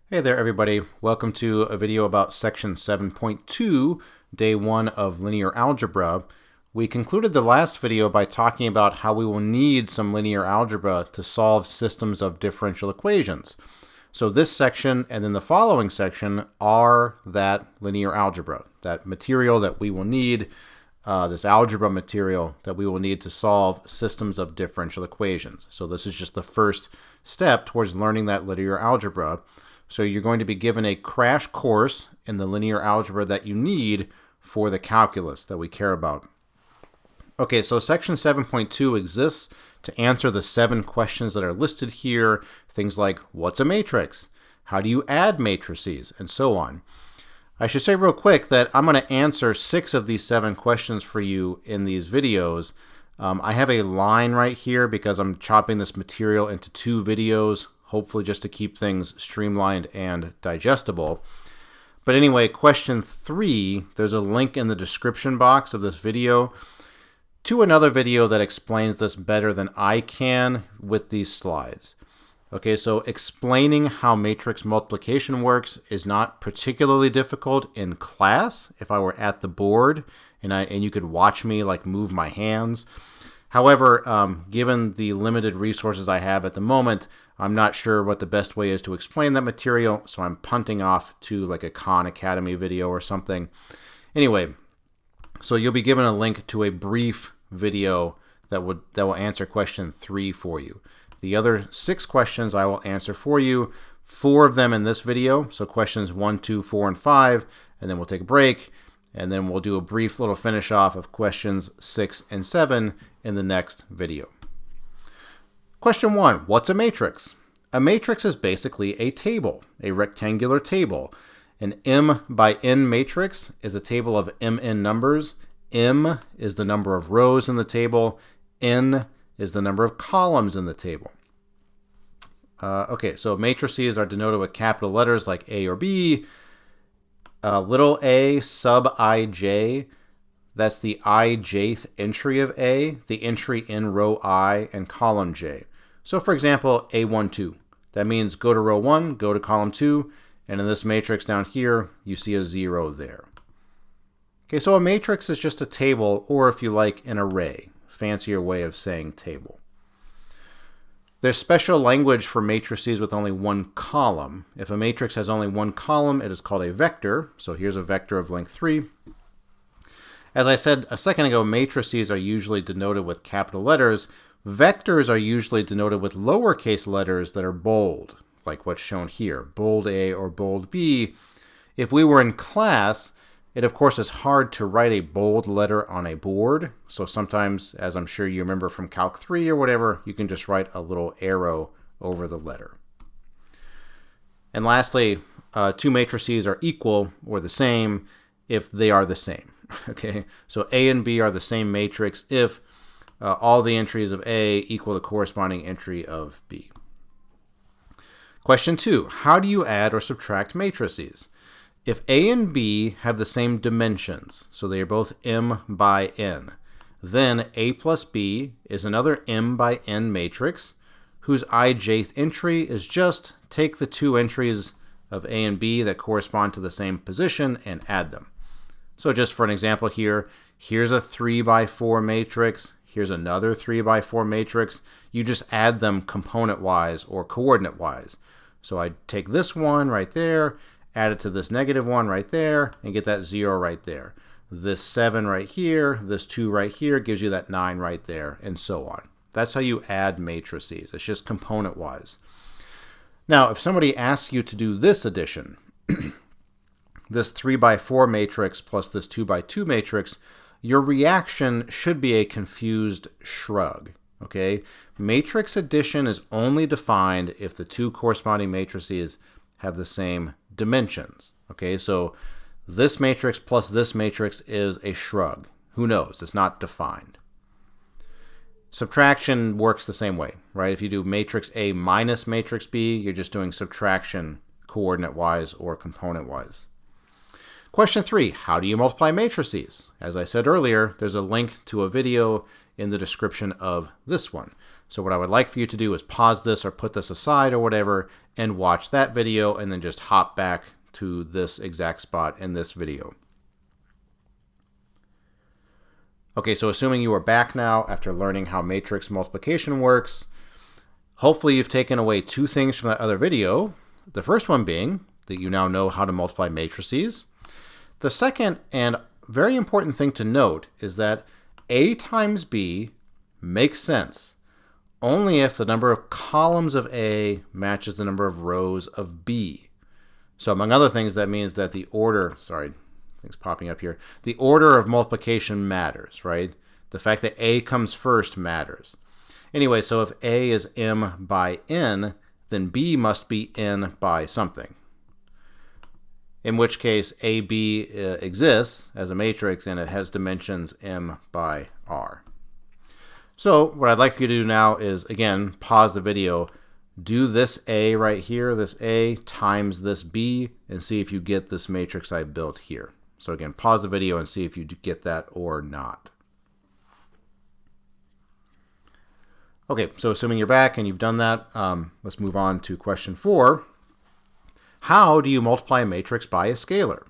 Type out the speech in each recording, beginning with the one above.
Hey there everybody, welcome to a video about section 7.2, day 1 of linear algebra. We concluded the last video by talking about how we will need some linear algebra to solve systems of differential equations. So this section and then the following section are that linear algebra, that material that we will need, this algebra material that we will need to solve systems of differential equations. So this is just the first step towards learning that linear algebra. So you're going to be given a crash course in the linear algebra that you need for the calculus that we care about. Okay, so section 7.2 exists to answer the 7 questions that are listed here. Things like, what's a matrix? How do you add matrices? And so on. I should say real quick that I'm going to answer 6 of these 7 questions for you in these videos. I have a line right here because I'm chopping this material into 2 videos, hopefully just to keep things streamlined and digestible. But anyway, question 3, there's a link in the description box of this video to another video that explains this better than I can with these slides. Okay, so explaining how matrix multiplication works is not particularly difficult in class if I were at the board and you could watch me like move my hands. However, given the limited resources I have at the moment, I'm not sure what the best way is to explain that material, so I'm punting off to like a Khan Academy video or something. Anyway, so you'll be given a link to a brief video that will answer question 3 for you. The other 6 questions I will answer for you, 4 of them in this video, so questions 1, 2, 4, and 5, and then we'll take a break, and then we'll do a brief little finish off of questions 6 and 7 in the next video. Question 1, what's a matrix? A matrix is basically a table, a rectangular table. An M by N matrix is a table of Mn numbers. M is the number of rows in the table. N is the number of columns in the table. Okay, so matrices are denoted with capital letters like A or B. Little a sub ij, that's the ijth entry of A, the entry in row I and column J. So for example, A12, that means go to row 1, go to column 2, and in this matrix down here, you see a 0 there. Okay, so a matrix is just a table, or if you like, an array. Fancier way of saying table. There's special language for matrices with only one column. If a matrix has only one column, it is called a vector. So here's a vector of length 3. As I said a second ago, matrices are usually denoted with capital letters. Vectors are usually denoted with lowercase letters that are bold, like what's shown here, bold A or bold B. If we were in class, it of course is hard to write a bold letter on a board, so sometimes, as I'm sure you remember from Calc 3 or whatever, you can just write a little arrow over the letter. And lastly, 2 matrices are equal or the same if they are the same. Okay, so A and B are the same matrix if all the entries of A equal the corresponding entry of B. Question 2, how do you add or subtract matrices? If A and B have the same dimensions, so they are both M by N, then A plus B is another M by N matrix whose ijth entry is just take the 2 entries of A and B that correspond to the same position and add them. So just for an example here, here's a 3 by 4 matrix, here's another 3 by 4 matrix. You just add them component-wise or coordinate-wise. So I take this one right there, add it to this negative one right there, and get that 0 right there. This 7 right here, this 2 right here gives you that 9 right there, and so on. That's how you add matrices. It's just component-wise. Now, if somebody asks you to do this addition, this 3 by 4 matrix plus this 2 by 2 matrix, your reaction should be a confused shrug. Okay? Matrix addition is only defined if the 2 corresponding matrices have the same dimensions. Okay, so this matrix plus this matrix is a shrug. Who knows? It's not defined. Subtraction works the same way, right? If you do matrix A minus matrix B, you're just doing subtraction coordinate-wise or component-wise. Question 3, how do you multiply matrices? As I said earlier, there's a link to a video in the description of this one. So what I would like for you to do is pause this or put this aside or whatever and watch that video and then just hop back to this exact spot in this video. Okay, so assuming you are back now after learning how matrix multiplication works, hopefully you've taken away two things from that other video. The first one being that you now know how to multiply matrices. The second and very important thing to note is that A times B makes sense only if the number of columns of A matches the number of rows of B. So among other things, that means that the order, things popping up here, the order of multiplication matters, right? The fact that A comes first matters. Anyway, so if A is m by n, then B must be n by something. In which case, AB exists as a matrix and it has dimensions m by r. So what I'd like for you to do now is, again, pause the video, do this A right here, this A times this B, and see if you get this matrix I built here. So again, pause the video and see if you get that or not. Okay, so assuming you're back and you've done that, let's move on to question 4. How do you multiply a matrix by a scalar?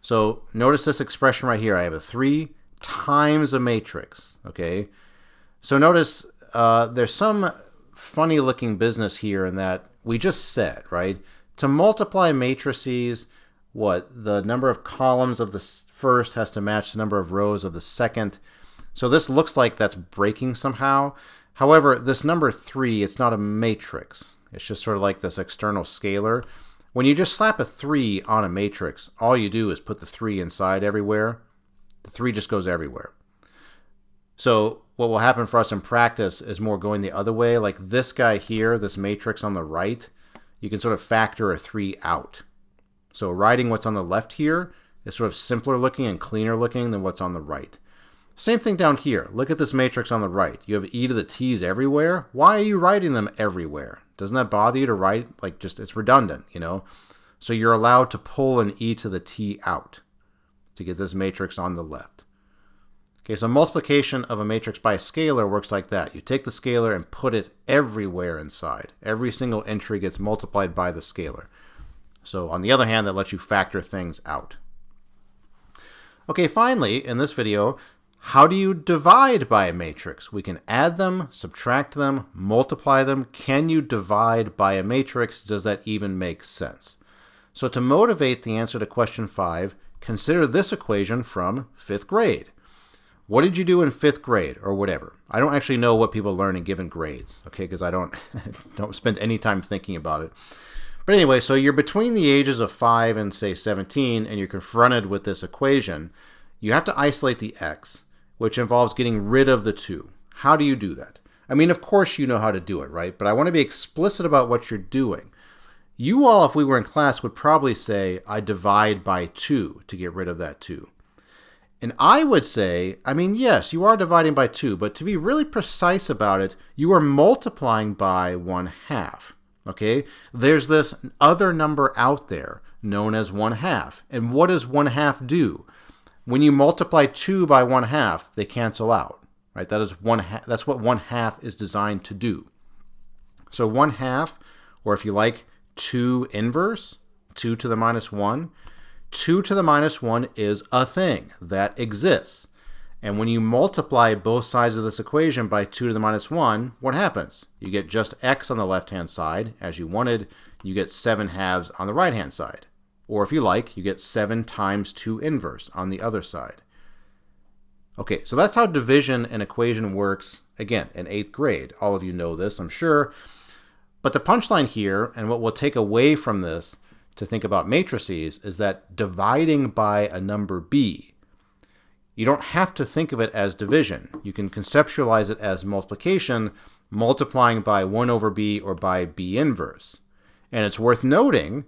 So notice this expression right here. I have a 3 times a matrix, okay? So notice there's some funny looking business here in that we just said, right? To multiply matrices, the number of columns of the first has to match the number of rows of the second. So this looks like that's breaking somehow. However, this number 3, it's not a matrix. It's just sort of like this external scalar. When you just slap a 3 on a matrix, all you do is put the 3 inside everywhere. The 3 just goes everywhere. So what will happen for us in practice is more going the other way. Like this guy here, this matrix on the right, you can sort of factor a 3 out. So writing what's on the left here is sort of simpler looking and cleaner looking than what's on the right. Same thing down here. Look at this matrix on the right. You have e to the t's everywhere. Why are you writing them everywhere? Doesn't that bother you to write? Like, just, it's redundant, you know? So you're allowed to pull an e to the t out to get this matrix on the left. Okay, so multiplication of a matrix by a scalar works like that. You take the scalar and put it everywhere inside. Every single entry gets multiplied by the scalar. So on the other hand, that lets you factor things out. Okay, finally, in this video, how do you divide by a matrix? We can add them, subtract them, multiply them. Can you divide by a matrix? Does that even make sense? So to motivate the answer to question 5, consider this equation from 5th grade. What did you do in 5th grade or whatever? I don't actually know what people learn in given grades, okay, because I don't spend any time thinking about it. But anyway, so you're between the ages of 5 and, say, 17, and you're confronted with this equation. You have to isolate the x, which involves getting rid of the 2. How do you do that? I mean, of course you know how to do it, right? But I want to be explicit about what you're doing. You all, if we were in class, would probably say, I divide by 2 to get rid of that 2. And I would say, I mean, yes, you are dividing by 2, but to be really precise about it, you are multiplying by 1/2. Okay? There's this other number out there known as 1/2. And what does 1/2 do? When you multiply 2 by 1/2, they cancel out. Right? That is 1/2. That's what 1/2 is designed to do. So 1/2, or if you like, 2 inverse, 2 to the minus 1. 2 to the minus 1 is a thing that exists. And when you multiply both sides of this equation by 2 to the minus 1, what happens? You get just x on the left-hand side, as you wanted. You get 7/2 on the right-hand side. Or if you like, you get 7 times 2 inverse on the other side. Okay, so that's how division and equation works, again, in 8th grade. All of you know this, I'm sure. But the punchline here, and what we'll take away from this to think about matrices, is that dividing by a number b, you don't have to think of it as division. You can conceptualize it as multiplication, multiplying by 1 over b or by b inverse. And it's worth noting,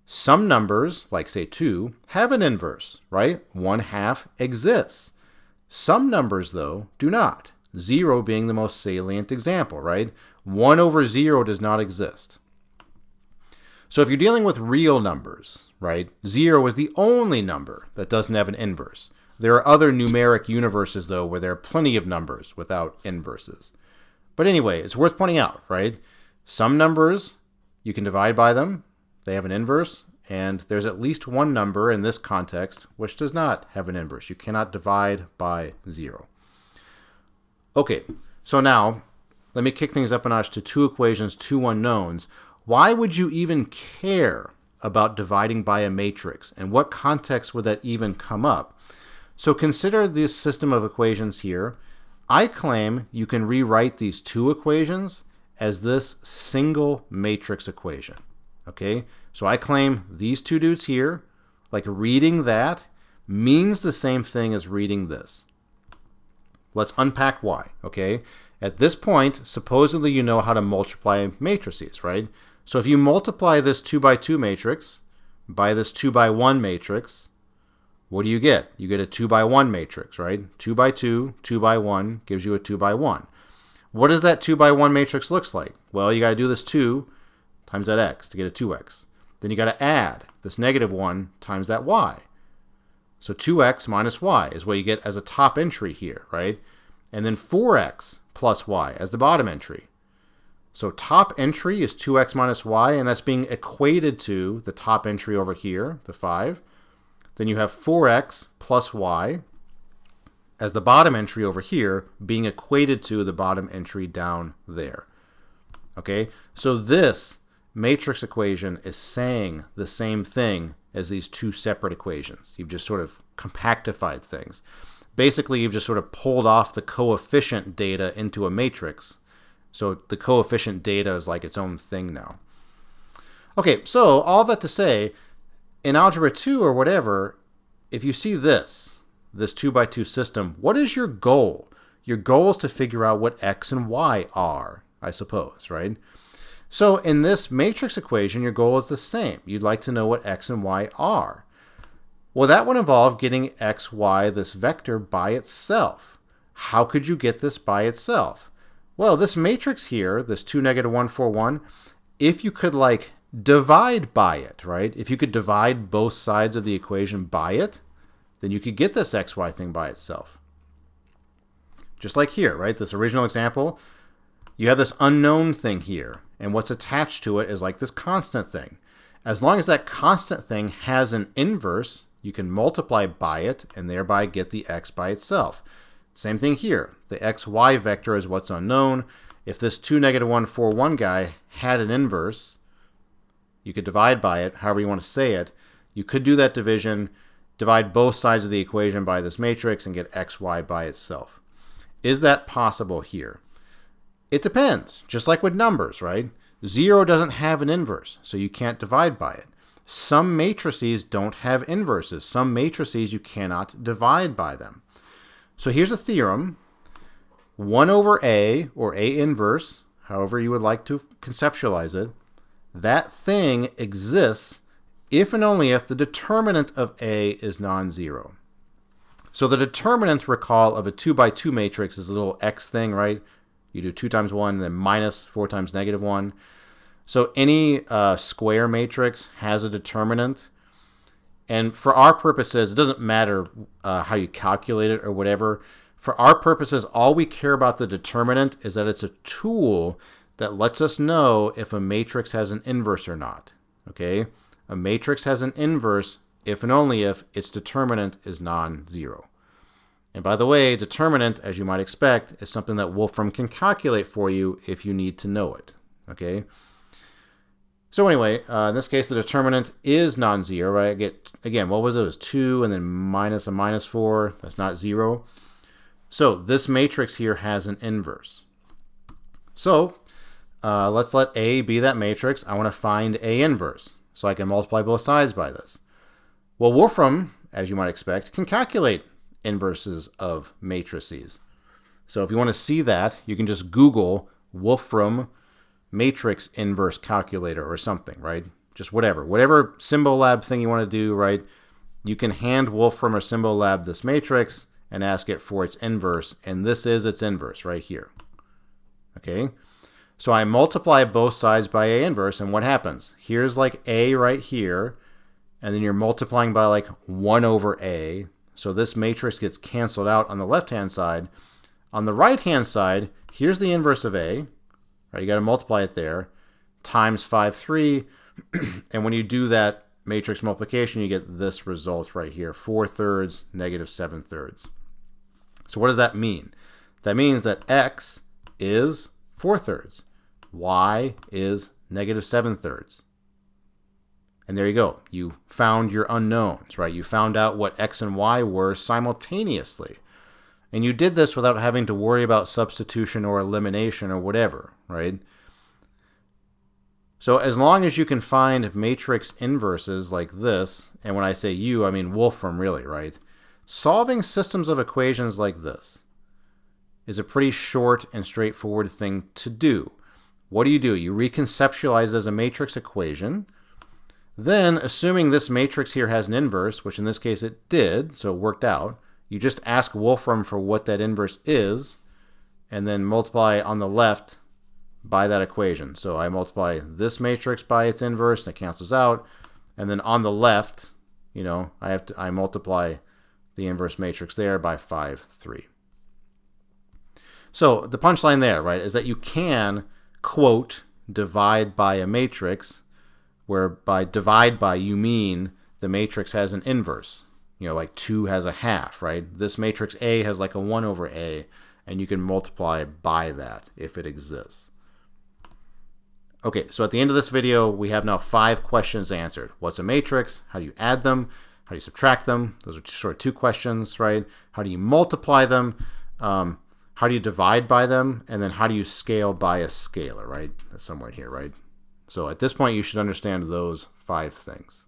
some numbers, like say 2, have an inverse, right? 1/2 exists. Some numbers, though, do not. 0 being the most salient example, right? 1 over 0 does not exist. So if you're dealing with real numbers, right, 0 is the only number that doesn't have an inverse. There are other numeric universes, though, where there are plenty of numbers without inverses. But anyway, it's worth pointing out, right? Some numbers, you can divide by them. They have an inverse. And there's at least one number in this context which does not have an inverse. You cannot divide by 0. Okay, so now let me kick things up a notch to two equations, two unknowns. Why would you even care about dividing by a matrix? And what context would that even come up? So consider this system of equations here. I claim you can rewrite these two equations as this single matrix equation. Okay, so I claim these two dudes here, like reading that means the same thing as reading this. Let's unpack why, okay? At this point, supposedly you know how to multiply matrices, right? So if you multiply this 2 by 2 matrix by this 2 by 1 matrix, what do you get? You get a 2 by 1 matrix, right? 2 by 2, 2 by 1 gives you a 2 by 1. What does that 2 by 1 matrix looks like? Well, you got to do this 2 times that x to get a 2x. Then you got to add this -1 times that y. So 2x minus y is what you get as a top entry here, right? And then 4x plus y as the bottom entry. So top entry is 2x minus y, and that's being equated to the top entry over here, the 5. Then you have 4x plus y as the bottom entry over here, being equated to the bottom entry down there. Okay, so this matrix equation is saying the same thing as these two separate equations. You've just sort of compactified things. Basically, you've just sort of pulled off the coefficient data into a matrix. So the coefficient data is like its own thing now. Okay, so all that to say, in Algebra 2 or whatever, if you see this 2 by 2 system, what is your goal? Your goal is to figure out what x and y are, I suppose, right? So in this matrix equation, your goal is the same. You'd like to know what x and y are. Well, that would involve getting x, y, this vector, by itself. How could you get this by itself? Well, this matrix here, this 2, -1, 4, 1, if you could like divide by it, right? If you could divide both sides of the equation by it, then you could get this xy thing by itself. Just like here, right? This original example, you have this unknown thing here, and what's attached to it is like this constant thing. As long as that constant thing has an inverse, you can multiply by it and thereby get the x by itself. Same thing here. The xy vector is what's unknown. If this 2, -1, 4, 1 guy had an inverse, you could divide by it, however you want to say it. You could do that division, divide both sides of the equation by this matrix, and get xy by itself. Is that possible here? It depends, just like with numbers, right? 0 doesn't have an inverse, so you can't divide by it. Some matrices don't have inverses. Some matrices you cannot divide by them. So here's a theorem. 1 over A, or A inverse, however you would like to conceptualize it, that thing exists if and only if the determinant of A is non-zero. So the determinant, recall, of a 2 by 2 matrix is a little x thing, right? You do 2 times 1, then minus 4 times -1. So any square matrix has a determinant. And for our purposes, it doesn't matter how you calculate it or whatever. For our purposes, all we care about the determinant is that it's a tool that lets us know if a matrix has an inverse or not. Okay? A matrix has an inverse if and only if its determinant is non-zero. And by the way, determinant, as you might expect, is something that Wolfram can calculate for you if you need to know it. Okay? So anyway, in this case, the determinant is non-zero, right? I get, again, what was it? It was 2 and then minus a -4. That's not 0. So this matrix here has an inverse. So let's let A be that matrix. I want to find A inverse, so I can multiply both sides by this. Well, Wolfram, as you might expect, can calculate inverses of matrices. So if you want to see that, you can just Google Wolfram matrix inverse calculator or something, right? Just whatever Symbolab thing you want to do, right? You can hand Wolfram or Symbolab this matrix and ask it for its inverse, and this is its inverse right here. Okay, so I multiply both sides by A inverse, and what happens? Here's like A right here, and then you're multiplying by like 1 over A, so this matrix gets canceled out on the left-hand side. On the right-hand side, here's the inverse of A, right? You got to multiply it there, times 5, 3, and when you do that matrix multiplication, you get this result right here, 4/3, negative 7/3. So what does that mean? That means that x is 4/3, y is negative 7/3. And there you go. You found your unknowns, right? You found out what x and y were simultaneously. And you did this without having to worry about substitution or elimination or whatever, right? So as long as you can find matrix inverses like this, and when I say you, I mean Wolfram really, right? Solving systems of equations like this is a pretty short and straightforward thing to do. What do? You reconceptualize as a matrix equation. Then, assuming this matrix here has an inverse, which in this case it did, so it worked out, you just ask Wolfram for what that inverse is, and then multiply on the left by that equation. So I multiply this matrix by its inverse, and it cancels out. And then on the left, I multiply the inverse matrix there by 5, 3. So the punchline there, right, is that you can, quote, divide by a matrix, where by divide by you mean the matrix has an inverse. Like 2 has a half, right? This matrix A has like a 1 over A, and you can multiply by that if it exists. Okay, so at the end of this video, we have now 5 questions answered. What's a matrix? How do you add them? How do you subtract them? Those are sort of 2 questions, right? How do you multiply them? How do you divide by them? And then how do you scale by a scalar, right? That's somewhere in here, right? So at this point, you should understand those 5 things.